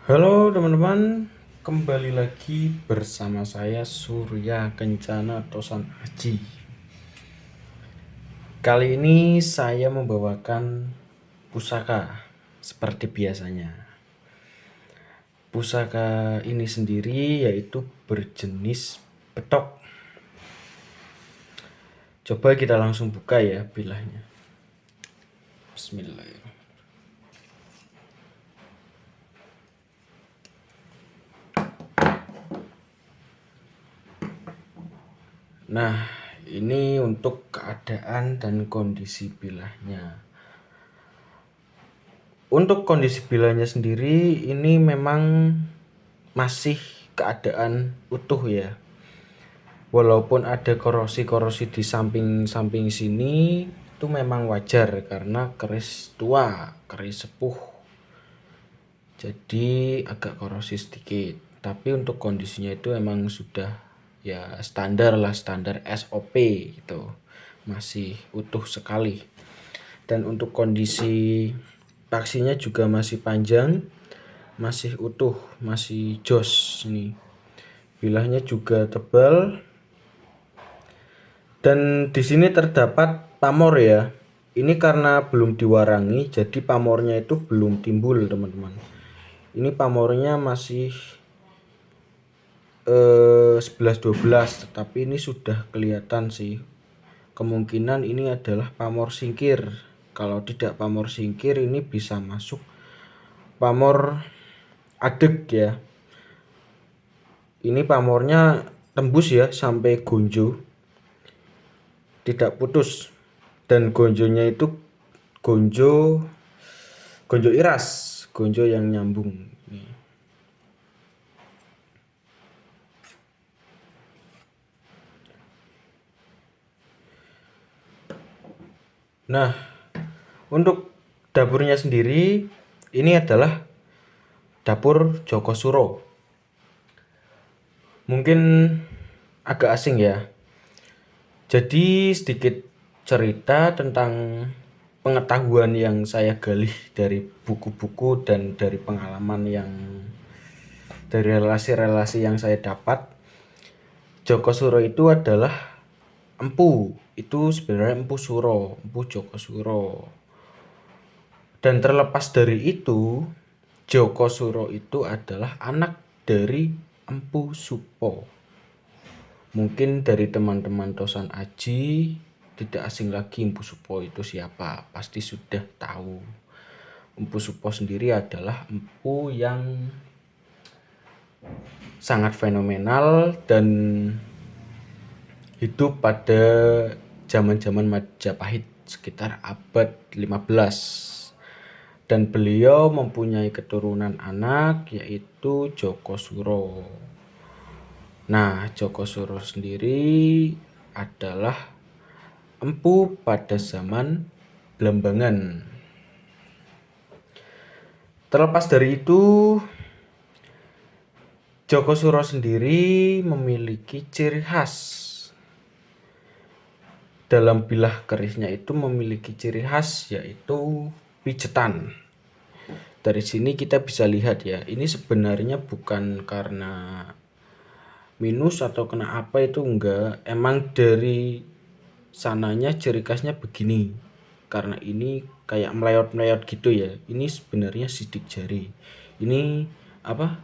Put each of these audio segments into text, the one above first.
Halo teman-teman, kembali lagi bersama saya Surya Kencana Tosan Aji. Kali ini saya membawakan pusaka seperti biasanya. Pusaka ini sendiri yaitu berjenis betok. Coba kita langsung buka ya bilahnya. Bismillahirrahmanirrahim. Nah, ini untuk keadaan dan kondisi bilahnya. Untuk kondisi bilahnya sendiri ini memang masih keadaan utuh ya. Walaupun ada korosi-korosi di samping-samping sini itu memang wajar karena keris tua, keris sepuh. Jadi agak korosi sedikit. Tapi untuk kondisinya itu emang sudah ya standar lah, standar SOP gitu. Masih utuh sekali. Dan untuk kondisi paksinya juga masih panjang, masih utuh, masih jos nih. Bilahnya juga tebal. Dan di sini terdapat pamor ya. Ini karena belum diwarangi, jadi pamornya itu belum timbul, teman-teman. Ini pamornya masih 11-12, tetapi ini sudah kelihatan sih. Kemungkinan ini adalah pamor singkir. Kalau tidak pamor singkir ini bisa masuk pamor adeg ya. Ini pamornya tembus ya sampai gonjo, tidak putus. Dan gonjonya itu gonjo iras, gonjo yang nyambung. Nah, untuk dapurnya sendiri ini adalah dapur Joko Suro. Mungkin agak asing ya. Jadi sedikit cerita tentang pengetahuan yang saya gali dari buku-buku dan dari pengalaman yang dari relasi-relasi yang saya dapat. Joko Suro itu adalah empu, itu sebenarnya empu Suro, empu Joko Suro. Dan terlepas dari itu, Joko Suro itu adalah anak dari Empu Supo. Mungkin dari teman-teman Tosan Aji tidak asing lagi Empu Supo itu siapa, pasti sudah tahu. Empu Supo sendiri adalah empu yang sangat fenomenal dan hidup pada zaman-zaman Majapahit sekitar abad 15. Dan beliau mempunyai keturunan anak yaitu Joko Suro. Nah, Joko Suro sendiri adalah empu pada zaman Blambangan. Terlepas dari itu, Joko Suro sendiri memiliki ciri khas. Dalam bilah kerisnya itu memiliki ciri khas yaitu pijetan. Dari sini kita bisa lihat ya, ini sebenarnya bukan karena minus atau kena apa itu enggak, emang dari sananya ciri khasnya begini. Karena ini kayak meleot-meleot gitu ya. Ini sebenarnya sidik jari. Ini apa?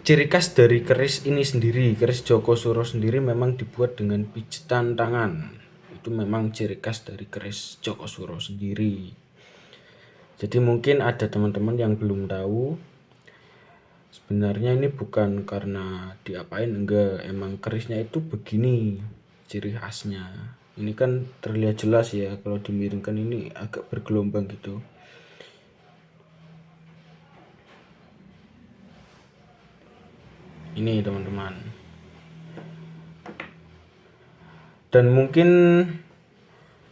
Ciri khas dari keris ini sendiri, keris Joko Suro sendiri memang dibuat dengan pijetan tangan. Itu memang ciri khas dari keris Joko Suro sendiri. Jadi mungkin ada teman-teman yang belum tahu. Sebenarnya ini bukan karena diapain, enggak, emang kerisnya itu begini ciri khasnya. Ini kan terlihat jelas ya, kalau dimiringkan ini agak bergelombang gitu. Ini teman-teman. Dan mungkin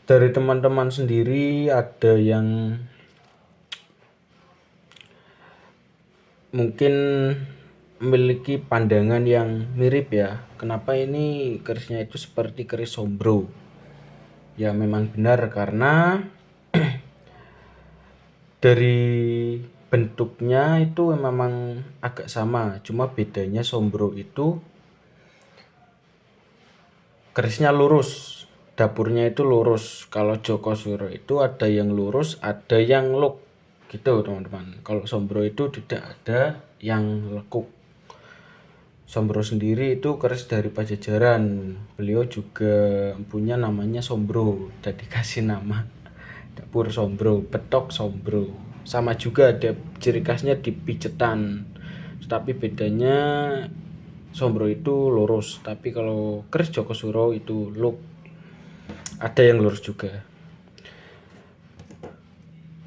dari teman-teman sendiri ada yang mungkin memiliki pandangan yang mirip ya. Kenapa ini kerisnya itu seperti keris sombro? Ya memang benar karena dari bentuknya itu memang agak sama, cuma bedanya Sombro itu kerisnya lurus, dapurnya itu lurus. Kalau Joko Suro itu ada yang lurus, ada yang luk, gitu teman-teman. Kalau Sombro itu tidak ada yang lekuk. Sombro sendiri itu keris dari Pajajaran. Beliau juga punya namanya Sombro, dan dikasih nama dapur Sombro, petok Sombro. Sama juga ada ciri khasnya di picetan. Tapi bedanya Sombro itu lurus, tapi kalau keris Joko Suro itu luk. Ada yang lurus juga.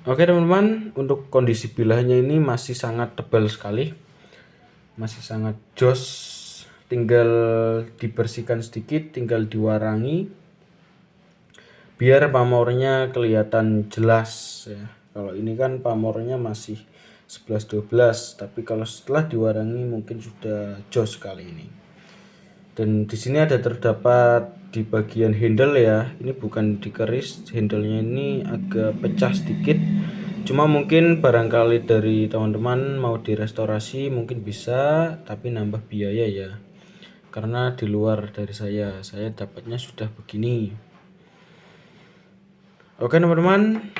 Oke teman-teman, untuk kondisi bilahnya ini masih sangat tebal sekali. Masih sangat jos. Tinggal dibersihkan sedikit, tinggal diwarangi biar pamornya kelihatan jelas ya. Kalau ini kan pamornya masih 11-12, tapi kalau setelah diwarangi mungkin sudah jos kali ini. Dan di sini ada terdapat di bagian handle ya. Ini bukan di keris, handlenya ini agak pecah sedikit. Cuma mungkin barangkali dari teman-teman mau direstorasi mungkin bisa, tapi nambah biaya ya. Karena di luar dari saya dapatnya sudah begini. Oke teman-teman,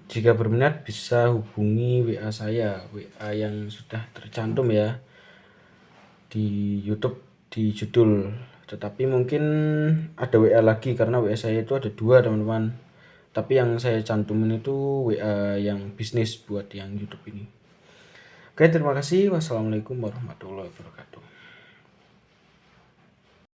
jika berminat bisa hubungi WA saya, WA yang sudah tercantum ya di YouTube di judul. Tetapi mungkin ada WA lagi karena WA saya itu ada 2 teman-teman. Tapi yang saya cantumin itu WA yang bisnis buat yang YouTube ini. Oke, terima kasih. Wassalamualaikum warahmatullahi wabarakatuh.